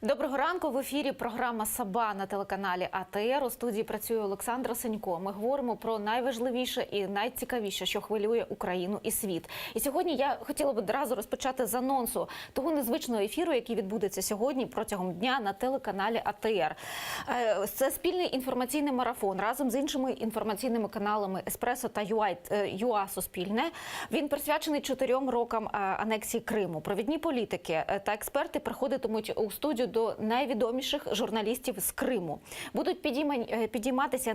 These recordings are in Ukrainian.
Доброго ранку. В ефірі програма «Саба» на телеканалі АТР. У студії працює Олександра Сенько. Ми говоримо про найважливіше і найцікавіше, що хвилює Україну і світ. І сьогодні я хотіла б одразу розпочати з анонсу того незвичного ефіру, який відбудеться сьогодні протягом дня на телеканалі АТР. Це спільний інформаційний марафон разом з іншими інформаційними каналами «Еспресо» та «ЮА Суспільне». Він присвячений 4 рокам анексії Криму. Провідні політики та експерти приходитимуть у студію до найвідоміших журналістів з Криму. Будуть підійматися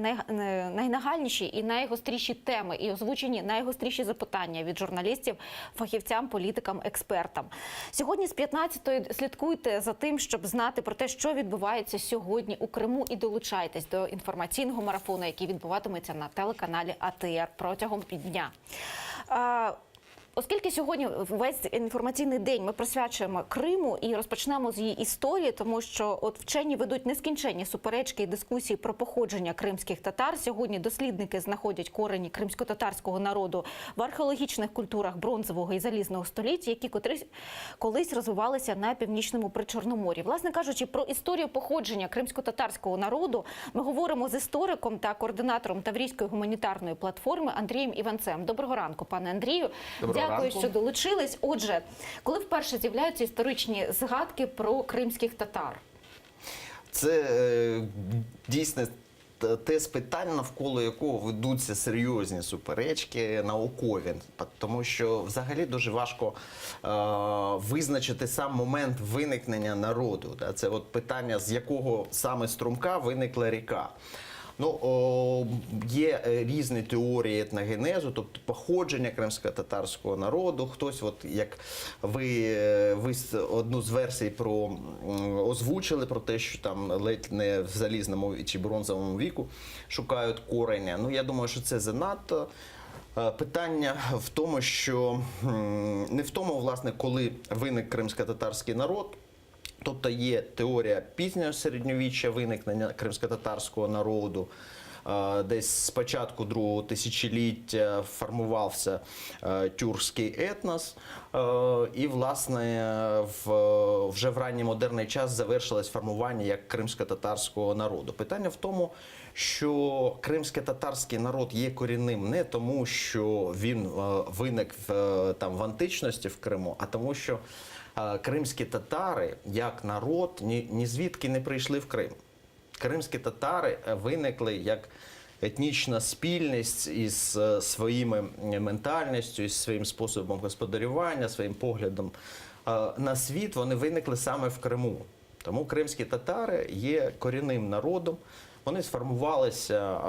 найнагальніші і найгостріші теми і озвучені найгостріші запитання від журналістів, фахівцям, політикам, експертам. Сьогодні з 15-ї слідкуйте за тим, щоб знати про те, що відбувається сьогодні у Криму, і долучайтесь до інформаційного марафону, який відбуватиметься на телеканалі АТР протягом дня. Оскільки сьогодні весь інформаційний день ми присвячуємо Криму і розпочнемо з її історії, тому що от вчені ведуть нескінченні суперечки і дискусії про походження кримських татар. Сьогодні дослідники знаходять корені кримсько-татарського народу в археологічних культурах бронзового і залізного століть, які колись розвивалися на північному Причорномор'ї. Власне кажучи, про історію походження кримсько-татарського народу ми говоримо з істориком та координатором Таврійської гуманітарної платформи Андрієм Іванцем. Доброго ранку, пане Андрію. Дякую, що долучились. Отже, коли вперше з'являються історичні згадки про кримських татар? Це дійсно те питання, навколо якого ведуться серйозні суперечки наукові. Тому що взагалі дуже важко визначити сам момент виникнення народу. Це от питання, з якого саме струмка виникла ріка. Ну, є різні теорії етногенезу, тобто походження кримсько-татарського народу. Хтось, от як ви одну з версій озвучили про те, що там ледь не в залізному чи бронзовому віку шукають корення. Ну, я думаю, що це занадто. Питання в тому, що не в тому, власне, коли виник кримсько-татарський народ. Тобто є теорія пізнього середньовіччя виникнення кримсько-татарського народу. Десь з початку другого тисячоліття формувався тюркський етнос. І, власне, вже в ранній модерний час завершилось формування як кримсько-татарського народу. Питання в тому, що кримсько-татарський народ є корінним не тому, що він виник в античності в Криму, а тому, що кримські татари, як народ, ні звідки не прийшли в Крим. Кримські татари виникли як етнічна спільність із своїми ментальністю, із своїм способом господарювання, своїм поглядом на світ. Вони виникли саме в Криму. Тому кримські татари є корінним народом. Вони сформувалися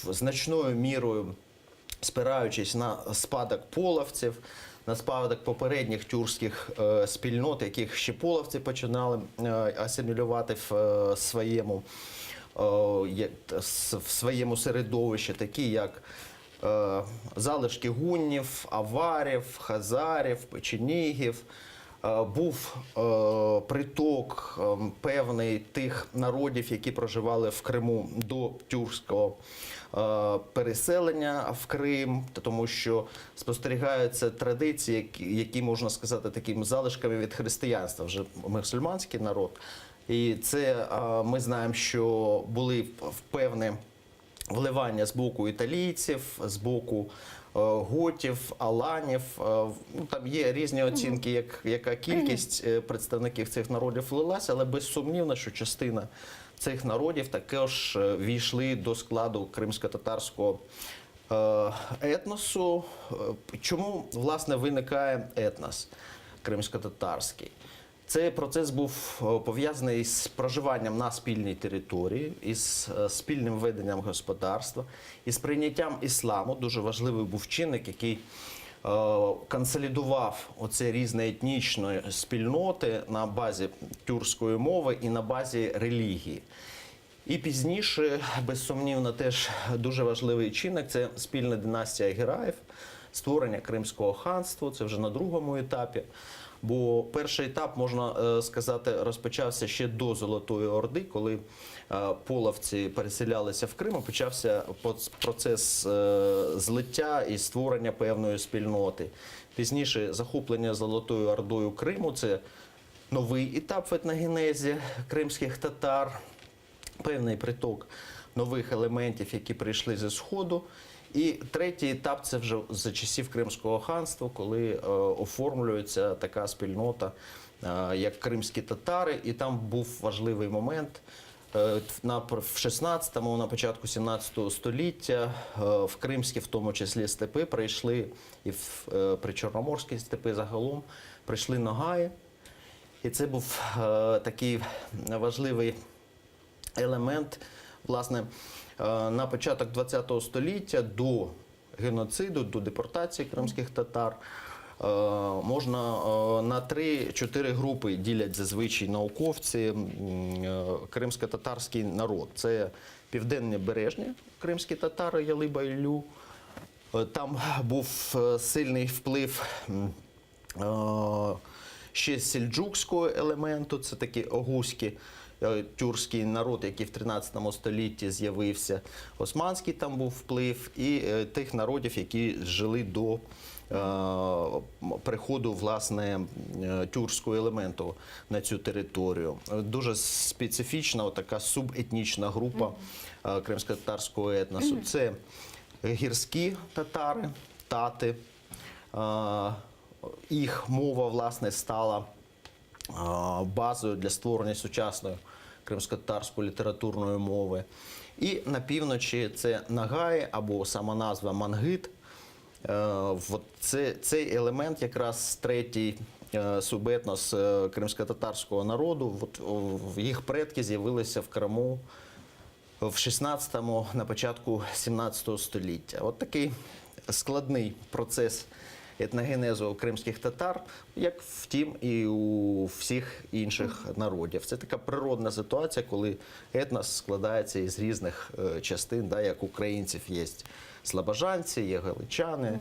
значною мірою, спираючись на спадок половців, на спадок попередніх тюркських спільнот, яких ще половці починали асимілювати в своєму середовищі, такі як залишки гуннів, аварів, хазарів, печенігів. Був приток певний тих народів, які проживали в Криму до тюркського переселення в Крим, тому що спостерігаються традиції, які, можна сказати, такими залишками від християнства, вже мусульманський народ. І це ми знаємо, що були певні вливання з боку італійців, з боку готів, аланів. Там є різні оцінки, яка кількість представників цих народів влилася, але безсумнівно, що частина цих народів також війшли до складу кримсько-татарського етносу. Чому, власне, виникає етнос кримсько-татарський? Цей процес був пов'язаний з проживанням на спільній території, із спільним веденням господарства, із прийняттям ісламу. Дуже важливий був чинник, який консолідував оце різні етнічні спільноти на базі тюркської мови і на базі релігії. І пізніше, безсумнівно, теж дуже важливий чинник – це спільна династія Гераїв, створення Кримського ханства, це вже на другому етапі. Бо перший етап, можна сказати, розпочався ще до Золотої Орди, коли половці переселялися в Крим, почався процес злиття і створення певної спільноти. Пізніше захоплення Золотою Ордою Криму – це новий етап в етногенезі кримських татар, певний приток нових елементів, які прийшли зі Сходу. І третій етап – це вже за часів Кримського ханства, коли оформлюється така спільнота, як кримські татари. І там був важливий момент. В 16-му, на початку 17 століття в кримські, в тому числі, степи прийшли, і в причорноморські степи загалом, прийшли ногаї. І це був такий важливий елемент, власне, на початок ХХ століття до геноциду, до депортації кримських татар. Можна на 3-4 групи ділять зазвичай науковці кримсько-татарський народ. Це південні бережні кримські татари Ялиба-Іллю. Там був сильний вплив ще сельджукського елементу, це такі огузькі, тюркський народ, який в 13 столітті з'явився. Османський там був вплив і тих народів, які жили до приходу, власне, тюркського елементу на цю територію. Дуже специфічна така субетнічна група кримсько-татарського етносу. Це гірські татари, тати. Їх мова, власне, стала базою для створення сучасної кримсько-татарської літературної мови. І на півночі це нагаї, або сама назва мангит. Цей елемент, якраз третій субетнос кримсько-татарського народу, їх предки з'явилися в Криму в 16-му, на початку 17 століття. От такий складний процес етногенезу кримських татар, як втім і у всіх інших народів. Це така природна ситуація, коли етнос складається із різних частин, як українців є слобожанці, є галичани,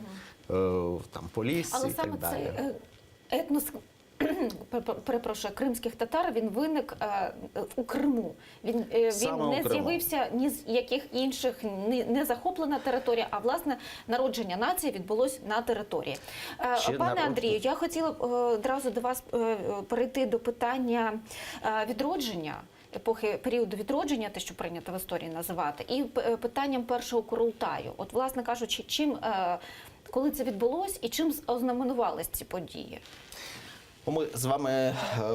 там полісці і так далі. Але саме цей етнос, перепрошую, кримських татар, він виник у Криму. Він не з'явився ні з яких інших, не захоплена територія, а власне народження нації відбулось на території. Пане Андрію, я хотіла б одразу до вас перейти до питання відродження, епохи періоду відродження, те, що прийнято в історії називати, і питанням першого Курултаю. От, власне кажучи, коли це відбулось і чим ознаменувались ці події? Ми з вами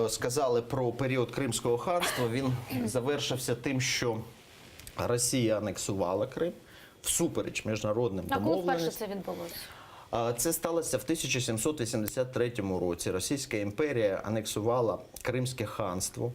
сказали про період Кримського ханства. Він завершився тим, що Росія анексувала Крим всупереч міжнародним домовленостям. А коли вперше це відбулося? Це сталося в 1783 році. Російська імперія анексувала Кримське ханство.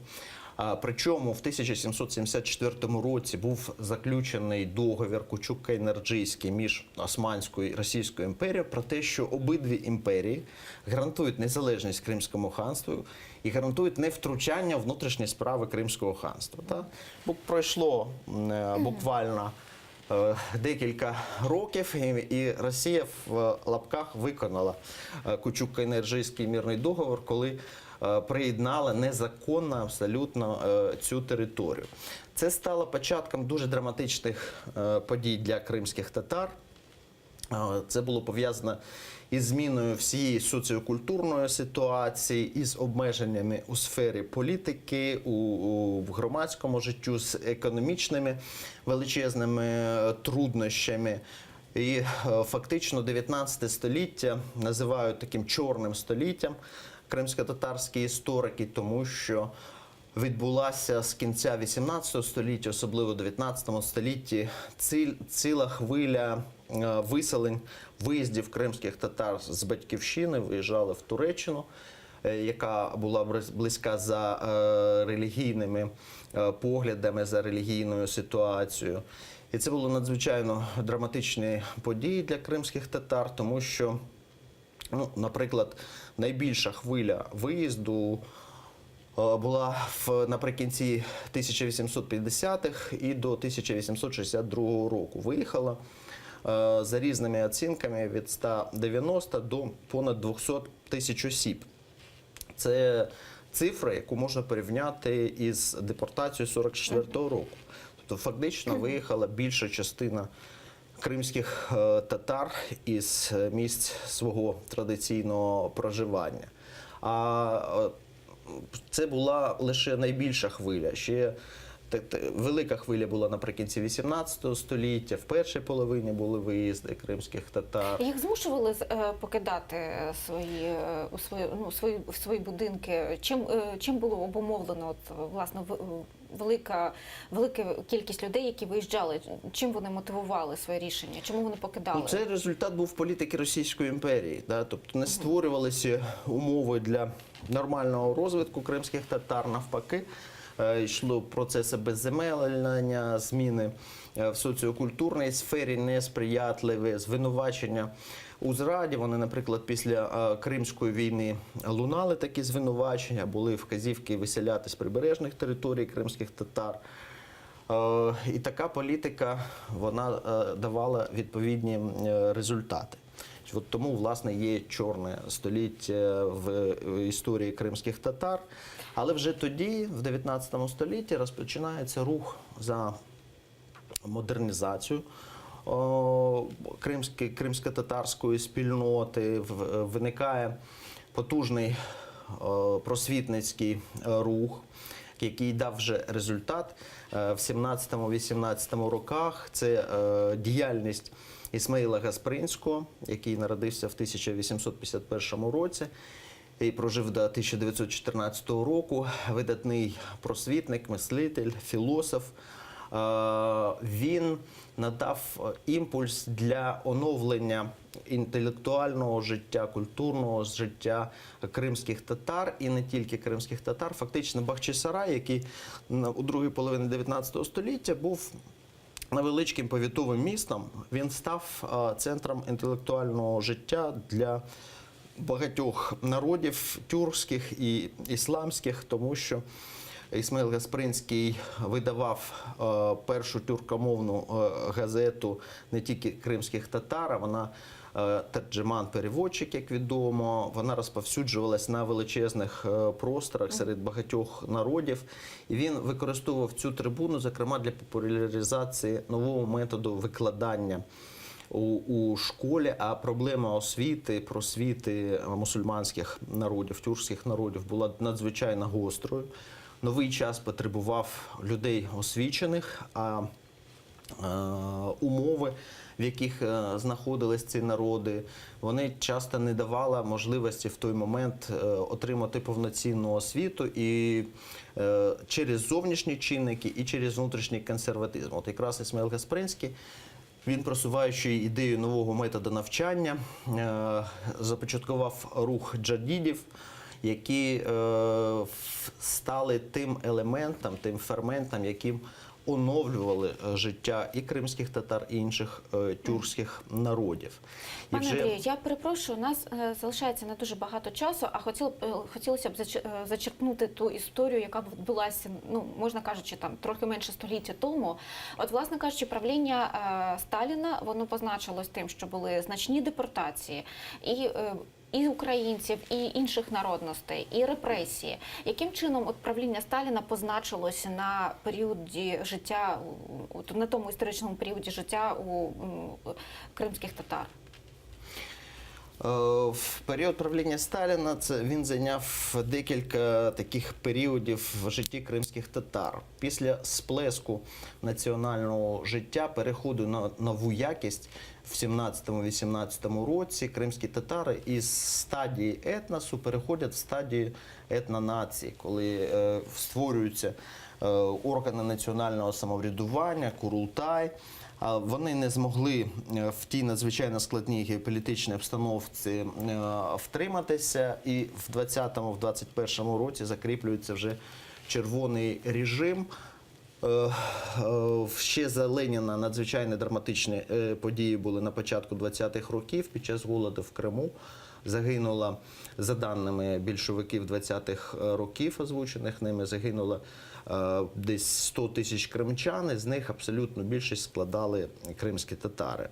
Причому в 1774 році був заключений договір Кучук-Кайнарджийський між Османською і Російською імперією про те, що обидві імперії гарантують незалежність Кримському ханству і гарантують невтручання в внутрішні справи Кримського ханства. Бо пройшло буквально декілька років, і Росія в лапках виконала Кучук-Кайнарджийський мирний договір, коли приєднала незаконно абсолютно цю територію. Це стало початком дуже драматичних подій для кримських татар. Це було пов'язано із зміною всієї соціокультурної ситуації, із обмеженнями у сфері політики, в громадському життю, з економічними величезними труднощами. І фактично 19 століття називають таким чорним століттям кримсько-татарські історики, тому що відбулася з кінця 18 століття, особливо в 19 столітті, ціла хвиля виселень, виїздів кримських татар з батьківщини, виїжджали в Туреччину, яка була близька за релігійними поглядами, за релігійною ситуацією. І це були надзвичайно драматичні події для кримських татар, тому що, наприклад, найбільша хвиля виїзду була наприкінці 1850-х і до 1862 року. Виїхала за різними оцінками від 190 до понад 200 тисяч осіб. Це цифра, яку можна порівняти із депортацією 44-го року. Тобто фактично виїхала більша частина кримських татар із місць свого традиційного проживання. А це була лише найбільша хвиля. Ще велика хвиля була наприкінці 18 століття, в першій половині були виїзди кримських татар. Їх змушували покидати свої будинки. Чим було обумовлено власне велика кількість людей, які виїжджали? Чим вони мотивували своє рішення? Чому вони покидали? Це результат був політики Російської імперії. Да? Тобто не створювалися умови для нормального розвитку кримських татар, навпаки. Йшло процеси безземелення, зміни в соціокультурній сфері несприятливі, звинувачення у зраді. Вони, наприклад, після Кримської війни лунали такі звинувачення, були вказівки виселяти з прибережних територій кримських татар. І така політика, вона давала відповідні результати. От тому, власне, є чорне століття в історії кримських татар. Але вже тоді, в 19 столітті, розпочинається рух за модернізацію кримсько-татарської спільноти, виникає потужний просвітницький рух, який дав вже результат в 17-18 роках. Це діяльність Ісмаїла Гаспринського, який народився в 1851 році і прожив до 1914 року. Видатний просвітник, мислитель, філософ. Він надав імпульс для оновлення інтелектуального життя, культурного життя кримських татар, і не тільки кримських татар. Фактично Бахчисарай, який у другій половині 19 століття був невеличким повітовим містом, він став центром інтелектуального життя для багатьох народів тюркських і ісламських, тому що Ісмаїл Гаспринський видавав першу тюркомовну газету не тільки кримських татар, а вона терджеман-переводчик, як відомо, вона розповсюджувалась на величезних просторах серед багатьох народів. І він використовував цю трибуну, зокрема, для популяризації нового методу викладання у школі, а проблема освіти, просвіти мусульманських народів, тюркських народів була надзвичайно гострою. Новий час потребував людей освічених, а умови, в яких знаходились ці народи, вони часто не давали можливості в той момент отримати повноцінну освіту і через зовнішні чинники, і через внутрішній консерватизм. От якраз Ісмаїл Гаспринський, він, просуваючи ідею нового методу навчання, започаткував рух джадідів, які стали тим елементом, тим ферментом, яким оновлювали життя і кримських татар, і інших тюркських народів. Пане Андрію, я перепрошую, у нас залишається не дуже багато часу, а хотілося б зачерпнути ту історію, яка відбулася, можна кажучи, там трохи менше століття тому. От, власне кажучи, правління Сталіна, воно позначилось тим, що були значні депортації і українців, і інших народностей, і репресії. Яким чином от правління Сталіна позначилося на періоді життя, на тому історичному періоді життя у кримських татар? В період правління Сталіна він зайняв декілька таких періодів в житті кримських татар. Після сплеску національного життя, переходу на нову якість в 17-18 році, кримські татари із стадії етносу переходять в стадію етнонації, коли створюються органи національного самоврядування, Курултай. Вони не змогли в тій надзвичайно складній геополітичній обстановці втриматися, і в 20-21 році закріплюється вже червоний режим. Ще за Леніна надзвичайно драматичні події були на початку 20-х років. Під час голоду в Криму загинуло, за даними більшовиків 20-х років, озвучених ними, загинуло десь 100 тисяч кримчан, з них абсолютно більшість складали кримські татари.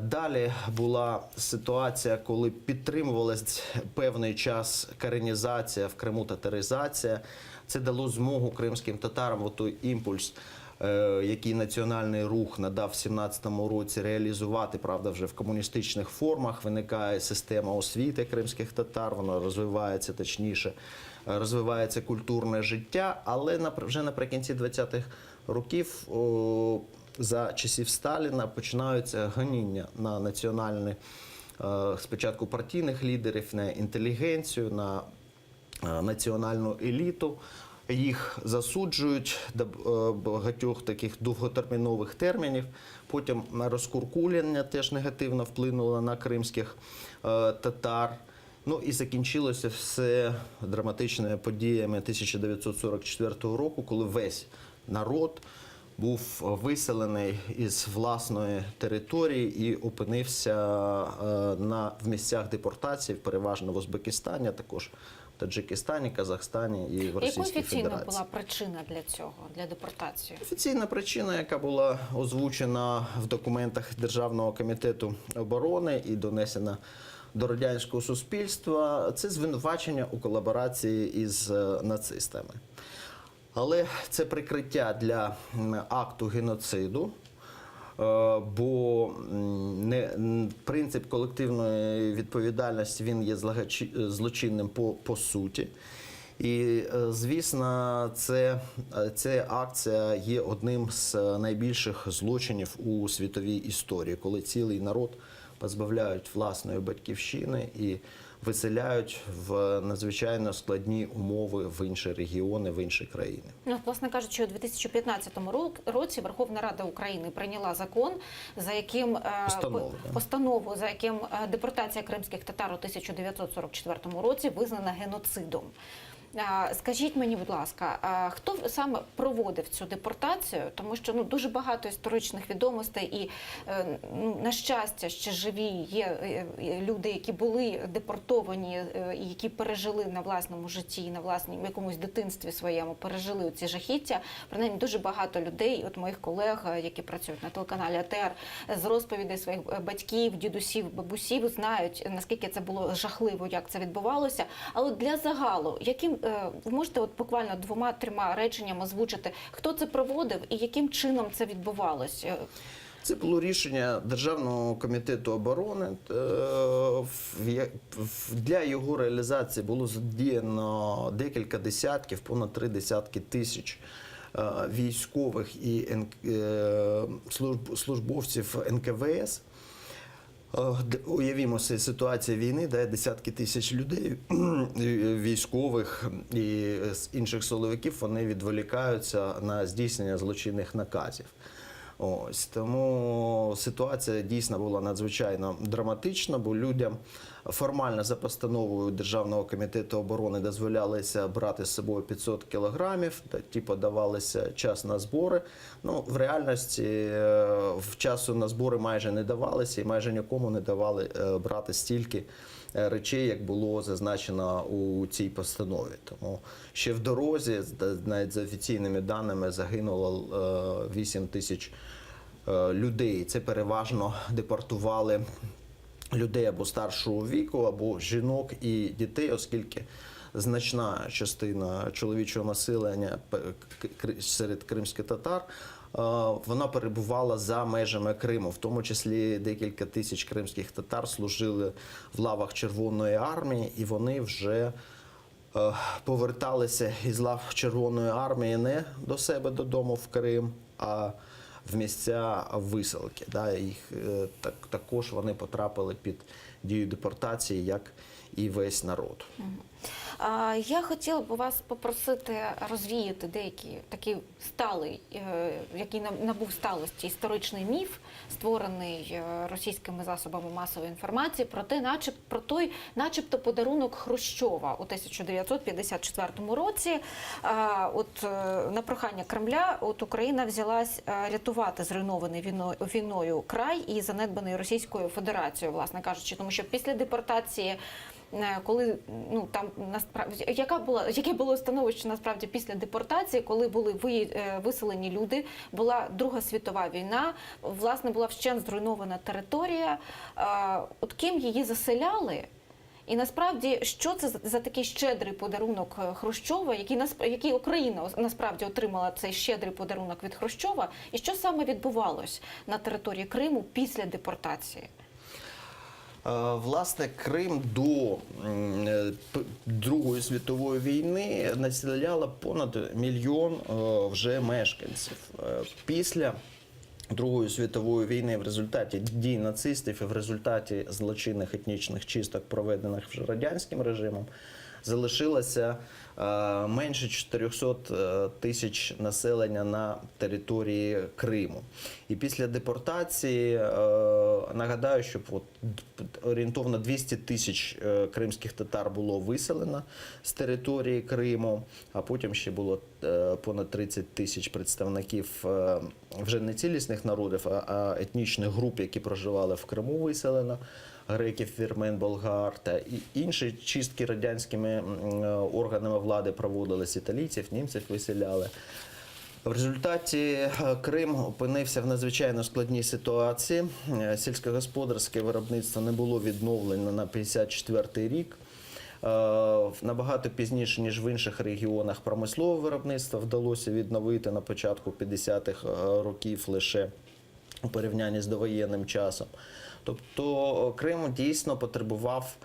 Далі була ситуація, коли підтримувалась певний час каренізація в Криму, татаризація. Це дало змогу кримським татарам, той імпульс який національний рух надав в 17-му році реалізувати, правда, вже в комуністичних формах, виникає система освіти кримських татар, вона розвивається, точніше, розвивається культурне життя, але вже наприкінці 20-х років за часів Сталіна починаються гоніння на національні, спочатку партійних лідерів, на інтелігенцію, на національну еліту. Їх засуджують до багатьох таких довготермінових термінів. Потім розкуркулення теж негативно вплинуло на кримських татар. Ну і закінчилося все драматичними подіями 1944 року, коли весь народ був виселений із власної території і опинився в місцях депортації, переважно в Узбекистані, а також в Таджикистані, Казахстані і в Російській Яка офіційно Федерації. була причина для цього, для депортації? Офіційна причина, яка була озвучена в документах Державного комітету оборони і донесена до радянського суспільства, це звинувачення у колаборації із нацистами. Але це прикриття для акту геноциду, бо принцип колективної відповідальності він є злочинним по суті. І, звісно, ця акція є одним з найбільших злочинів у світовій історії, коли цілий народ позбавляють власної батьківщини і виселяють в надзвичайно складні умови в інші регіони, в інші країни. Ну, власне кажучи, у 2015 році Верховна Рада України прийняла закон, за яким постанову, за яким депортація кримських татар у 1944 році визнана геноцидом. Скажіть мені, будь ласка, хто саме проводив цю депортацію? Тому що дуже багато історичних відомостей і, на щастя, ще живі є люди, які були депортовані, і які пережили на власному житті, на власному якомусь дитинстві своєму, пережили ці жахіття. Принаймні, дуже багато людей, от моїх колег, які працюють на телеканалі АТР, з розповідей своїх батьків, дідусів, бабусів, знають, наскільки це було жахливо, як це відбувалося. Але для загалу, ви можете буквально 2-3 реченнями озвучити, хто це проводив і яким чином це відбувалося? Це було рішення Державного комітету оборони. Для його реалізації було задіяно декілька десятків, понад 3 десятки тисяч військових і службовців НКВС. Уявімо собі ситуацію війни, де десятки тисяч людей, військових і інших силовиків, вони відволікаються на здійснення злочинних наказів. Ось, тому ситуація дійсно була надзвичайно драматична, бо людям формально за постановою Державного комітету оборони дозволялося брати з собою 500 кілограмів, ті подавалися час на збори. Ну, в реальності в часу на збори майже не давалися і майже нікому не давали брати стільки речей, як було зазначено у цій постанові. Тому ще в дорозі, навіть за офіційними даними, загинуло 8 тисяч людей. Це переважно депортували людей або старшого віку, або жінок і дітей, оскільки значна частина чоловічого населення серед кримських татар вона перебувала за межами Криму, в тому числі декілька тисяч кримських татар служили в лавах Червоної армії, і вони вже поверталися із лав Червоної армії не до себе додому в Крим, а в місця виселки. Також вони потрапили під дію депортації, як і весь народ. Я хотіла б вас попросити розвіяти деякий такий сталий, який набув сталості, історичний міф, створений російськими засобами масової інформації, про той начебто подарунок Хрущова у 1954 році. На прохання Кремля Україна взялась рятувати зруйнований війною край і занедбаний Російською Федерацією, власне кажучи, тому що після депортації, коли яке було становище насправді після депортації, коли були виселені люди, була Друга світова війна, власне була вщент зруйнована територія. От ким її заселяли І насправді, що це за такий щедрий подарунок Хрущова, який Україна насправді отримала цей щедрий подарунок від Хрущова, і що саме відбувалось на території Криму після депортації? Власне, Крим до Другої світової війни населяло понад 1 мільйон вже мешканців. Після Другої світової війни в результаті дій нацистів і в результаті злочинних етнічних чисток, проведених вже радянським режимом, залишилося менше 400 тисяч населення на території Криму. І після депортації, нагадаю, що орієнтовно 200 тисяч кримських татар було виселено з території Криму, а потім ще було понад 30 тисяч представників вже не цілісних народів, а етнічних груп, які проживали в Криму, виселено. Греків, вірмен, болгар та інші чистки радянськими органами влади проводились, італійців, німців виселяли. В результаті Крим опинився в надзвичайно складній ситуації. Сільськогосподарське виробництво не було відновлено на 54-й рік. Набагато пізніше, ніж в інших регіонах, промислове виробництво вдалося відновити на початку 50-х років лише у порівнянні з довоєнним часом. Тобто Крим дійсно потребував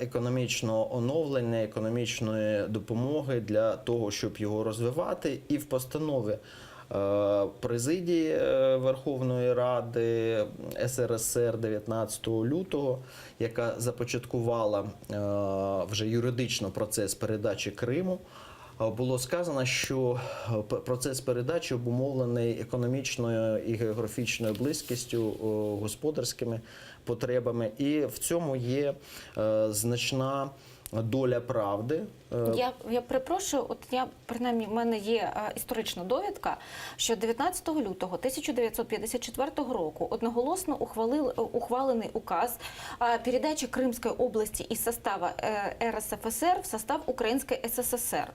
економічного оновлення, економічної допомоги для того, щоб його розвивати. І в постанові президії Верховної Ради СРСР 19 лютого, яка започаткувала вже юридично процес передачі Криму, було сказано, що процес передачі обумовлений економічною і географічною близькістю, господарськими потребами. І в цьому є значна доля правди. Я перепрошую, принаймні, в мене є історична довідка, що 19 лютого 1954 року одноголосно ухвалений указ о передаче Крымской области из состава РСФСР в состав Украинской СССР.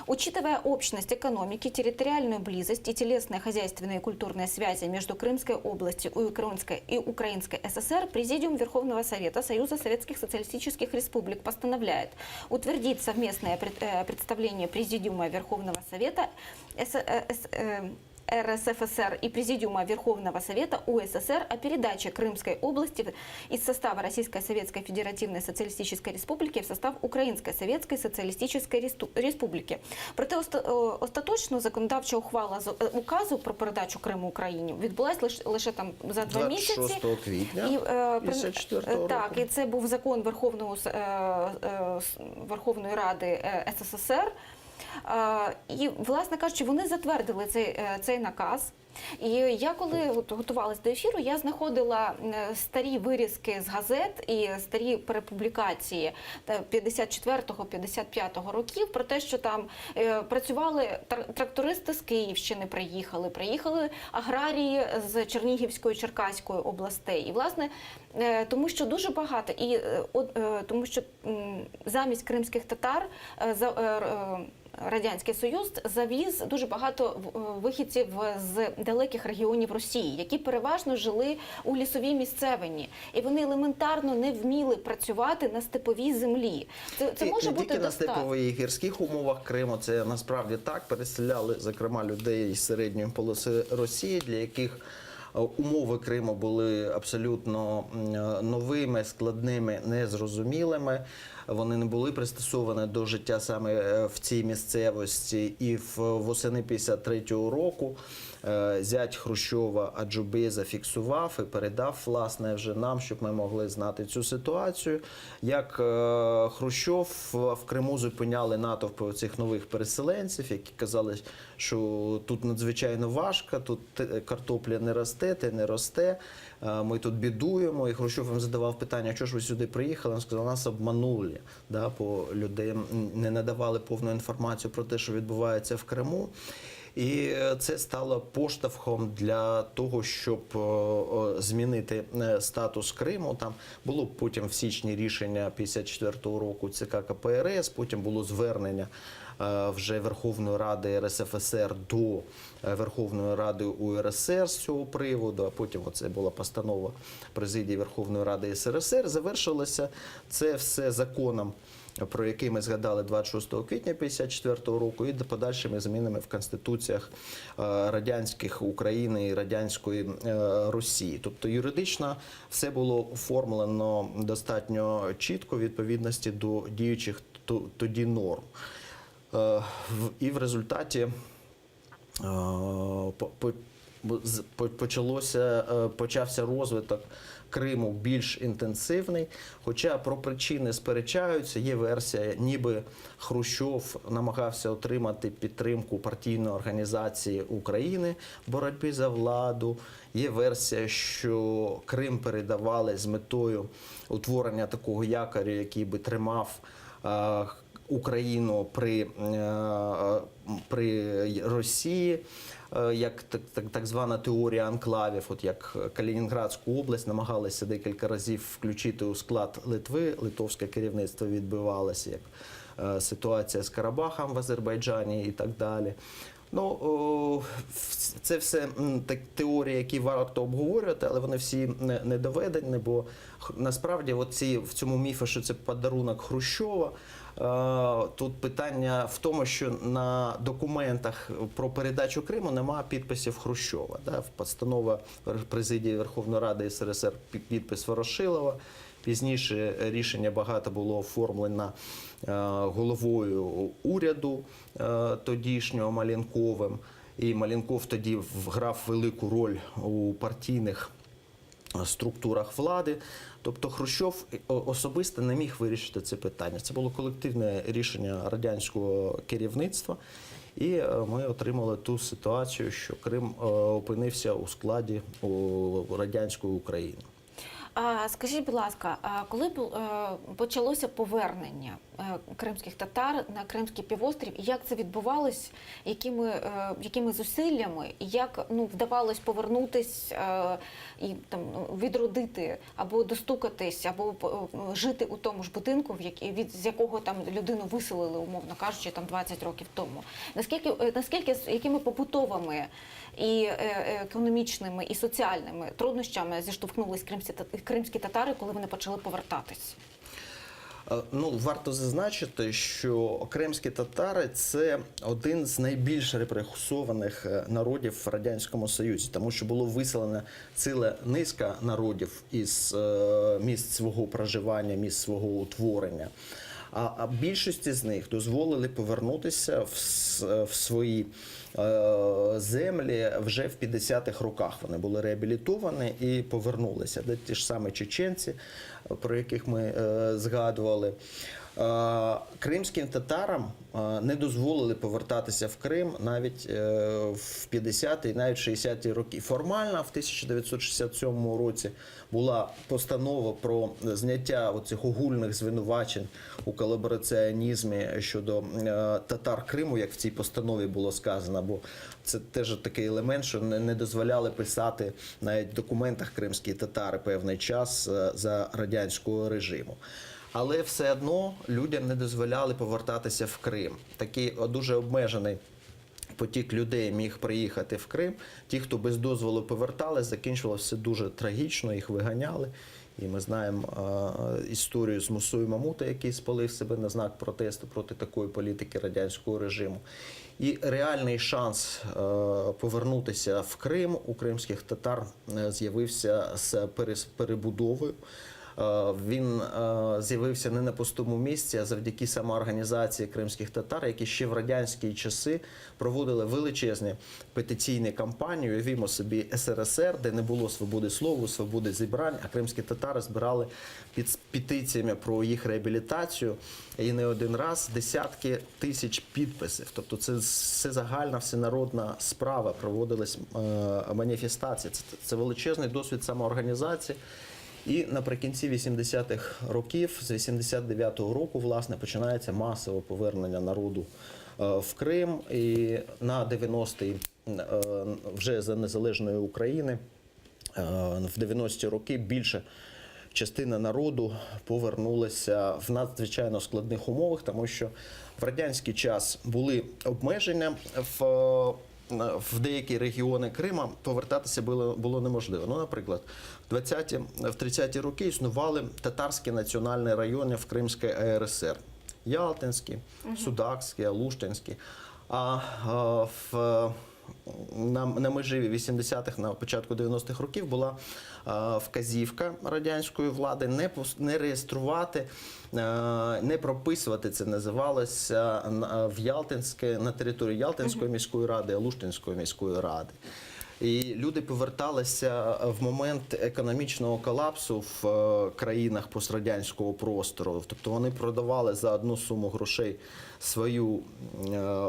Учитывая общность экономики, территориальную близость и телесные хозяйственные и культурные связи между Крымской областью и Украинской ССР, Президиум Верховного Совета Союза Советских Социалистических Республик постановляет утвердить совместное представление Президиума Верховного Совета РСФСР и Президиума Верховного Совета УССР о передаче Крымской области из состава Российской Советской Федеративной Социалистической Республики в состав Української Советської Соціалістичної Республіки. Проте остаточно законодавча ухвала указу про передачу Криму Україні відбулась лише там за 2 місяці. 26 квітня 1954 року. Так, і це був закон Верховної Ради СССР. І, власне кажучи, вони затвердили цей наказ. І я, коли готувалась до ефіру, я знаходила старі вирізки з газет і старі перепублікації 54-55 років про те, що там працювали трактористи з Київщини, приїхали аграрії з Чернігівської, Черкаської областей. І, власне, тому що дуже багато, і тому що замість кримських татар Радянський Союз завіз дуже багато вихідців з далеких регіонів Росії, які переважно жили у лісовій місцевині. І вони елементарно не вміли працювати на степовій землі. Це може бути тільки на степових і гірських умовах Криму, це насправді так. Переселяли, зокрема, людей із середньої полоси Росії, для яких умови Криму були абсолютно новими, складними, незрозумілими. Вони не були пристосовані до життя саме в цій місцевості. І восени 53-го року зять Хрущова Аджубей зафіксував і передав, власне, вже нам, щоб ми могли знати цю ситуацію. Як Хрущов в Криму зупиняли натовпи цих нових переселенців, які казали, що тут надзвичайно важко, тут картопля не росте, те не росте, ми тут бідуємо. І Хрущов їм задавав питання, чого ж ви сюди приїхали? Він сказав, нас обманули, бо людям не надавали повну інформацію про те, що відбувається в Криму. І це стало поштовхом для того, щоб змінити статус Криму. Там було потім в січні рішення 54-го року ЦК КПРС, потім було звернення вже Верховної Ради РСФСР до Верховної Ради УРСР з цього приводу, а потім оце була постанова президії Верховної Ради СРСР. Завершилося це все законом, про який ми згадали 26 квітня 1954 року, і подальшими змінами в конституціях радянських України і радянської Росії. Тобто юридично все було оформлено достатньо чітко в відповідності до діючих тоді норм. І в результаті почався розвиток Криму більш інтенсивний, хоча про причини сперечаються. Є версія, ніби Хрущов намагався отримати підтримку партійної організації України в боротьбі за владу. Є версія, що Крим передавали з метою утворення такого якоря, який би тримав Україну при Росії, як так звана теорія анклавів, от як Калінінградську область намагалися декілька разів включити у склад Литви, литовське керівництво відбивалося, як ситуація з Карабахом в Азербайджані і так далі. Ну, це все теорії, які варто обговорювати, але вони всі не доведені, бо насправді в цьому міфі, що це подарунок Хрущова, тут питання в тому, що на документах про передачу Криму немає підписів Хрущова. Постанова президії Верховної Ради СРСР підпис Ворошилова. Пізніше рішення багато було оформлено головою уряду тодішнього Маленковим. І Маленков тоді грав велику роль у партійних структурах влади. Тобто Хрущов особисто не міг вирішити це питання. Це було колективне рішення радянського керівництва. І ми отримали ту ситуацію, що Крим опинився у складі радянської України. Скажіть, будь ласка, коли почалося повернення кримських татар на Кримський півострів, як це відбувалось, якими зусиллями, як вдавалось повернутись і відродити або достукатись, або жити у тому ж будинку, з якого там людину виселили, умовно кажучи, 20 років тому? Наскільки якими побутовими і економічними, і соціальними труднощами зіштовхнулись кримські татари, коли вони почали повертатись? Варто зазначити, що кримські татари – це один з найбільш репресованих народів в Радянському Союзі, тому що було виселено ціла низка народів із місць свого проживання, місць свого утворення. А більшості з них дозволили повернутися в свої землі вже в 50-х роках. Вони були реабілітовані і повернулися. Де ті ж самі чеченці, про яких ми згадували. Кримським татарам не дозволили повертатися в Крим навіть в 50-ті, навіть 60-ті роки. Формально в 1967 році була постанова про зняття оцих огульних звинувачень у колабораціонізмі щодо татар Криму, як в цій постанові було сказано, бо це теж такий елемент, що не дозволяли писати навіть в документах кримські татари певний час за радянського режиму. Але все одно людям не дозволяли повертатися в Крим. Такий дуже обмежений потік людей міг приїхати в Крим. Ті, хто без дозволу повертались, закінчувалося все дуже трагічно, їх виганяли. І ми знаємо історію з Мусою Мамута, який спалив себе на знак протесту проти такої політики радянського режиму. І реальний шанс повернутися в Крим у кримських татар з'явився з перебудовою. Він з'явився не на пустому місці, а завдяки самоорганізації кримських татар, які ще в радянські часи проводили величезні петиційні кампанії. Уявімо собі СРСР, де не було свободи слова, свободи зібрань, а кримські татари збирали під петиціями про їх реабілітацію і не один раз десятки тисяч підписів. Тобто це загальна, всенародна справа, проводились маніфестації. Це величезний досвід самоорганізації. І наприкінці 80-х років, з 89-го року, власне, починається масове повернення народу в Крим. І на 90-ті, вже за незалежної України, в 90-ті роки більше частина народу повернулася в надзвичайно складних умовах, тому що в радянський час були обмеження в деякі регіони Крима повертатися було неможливо. Ну, наприклад, в 30-ті роки існували татарські національні райони в Кримській АРСР. Ялтинський, Судакський, Алуштинський. На межі 80-х, на початку 90-х років була вказівка радянської влади не реєструвати, не прописувати, це називалося, на території Ялтинської міської ради, Алуштинської міської ради. І люди поверталися в момент економічного колапсу в країнах пострадянського простору. Тобто вони продавали за одну суму грошей свою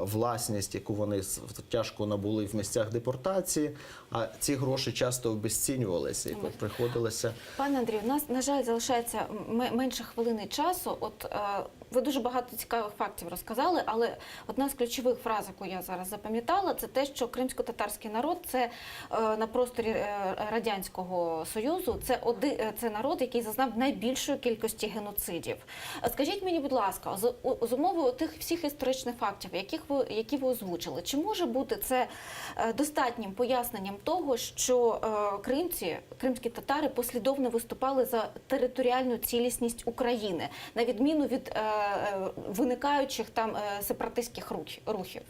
власність, яку вони тяжко набули в місцях депортації, а ці гроші часто обезцінювалися і приходилося... Пане Андрію, у нас, на жаль, залишається менше хвилини часу. Ви дуже багато цікавих фактів розказали, але одна з ключових фраз, яку я зараз запам'ятала, це те, що кримсько-татарський народ – це на просторі Радянського Союзу, це народ, який зазнав найбільшої кількості геноцидів. Скажіть мені, будь ласка, з умови тих всіх історичних фактів, які ви озвучили, чи може бути це достатнім поясненням того, що кримські татари послідовно виступали за територіальну цілісність України, на відміну від виникаючих там сепаратистських рухів?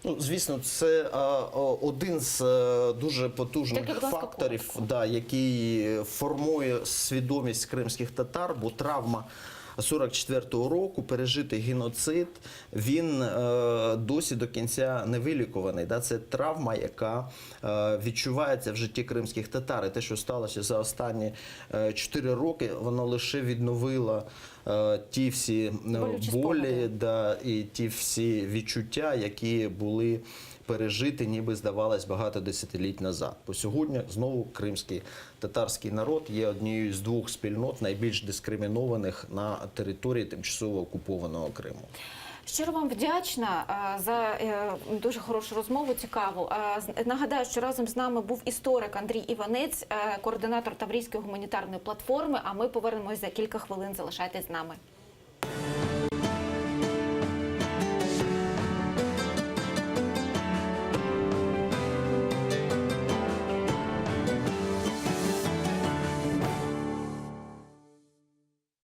Ну, звісно, це один з дуже потужних факторів, який формує свідомість кримських татар, бо травма 44-го року, пережитий геноцид, він досі до кінця не вилікуваний. Це травма, яка відчувається в житті кримських татар. І те, що сталося за останні 4 роки, воно лише відновило ті всі болі і ті всі відчуття, які були пережити, ніби здавалось, багато десятиліть назад. Бо сьогодні знову кримський татарський народ є однією з 2 спільнот найбільш дискримінованих на території тимчасово окупованого Криму. Щиро вам вдячна за дуже хорошу розмову, цікаву. Нагадаю, що разом з нами був історик Андрій Іванець, координатор Таврійської гуманітарної платформи, а ми повернемось за кілька хвилин. Залишайтесь з нами.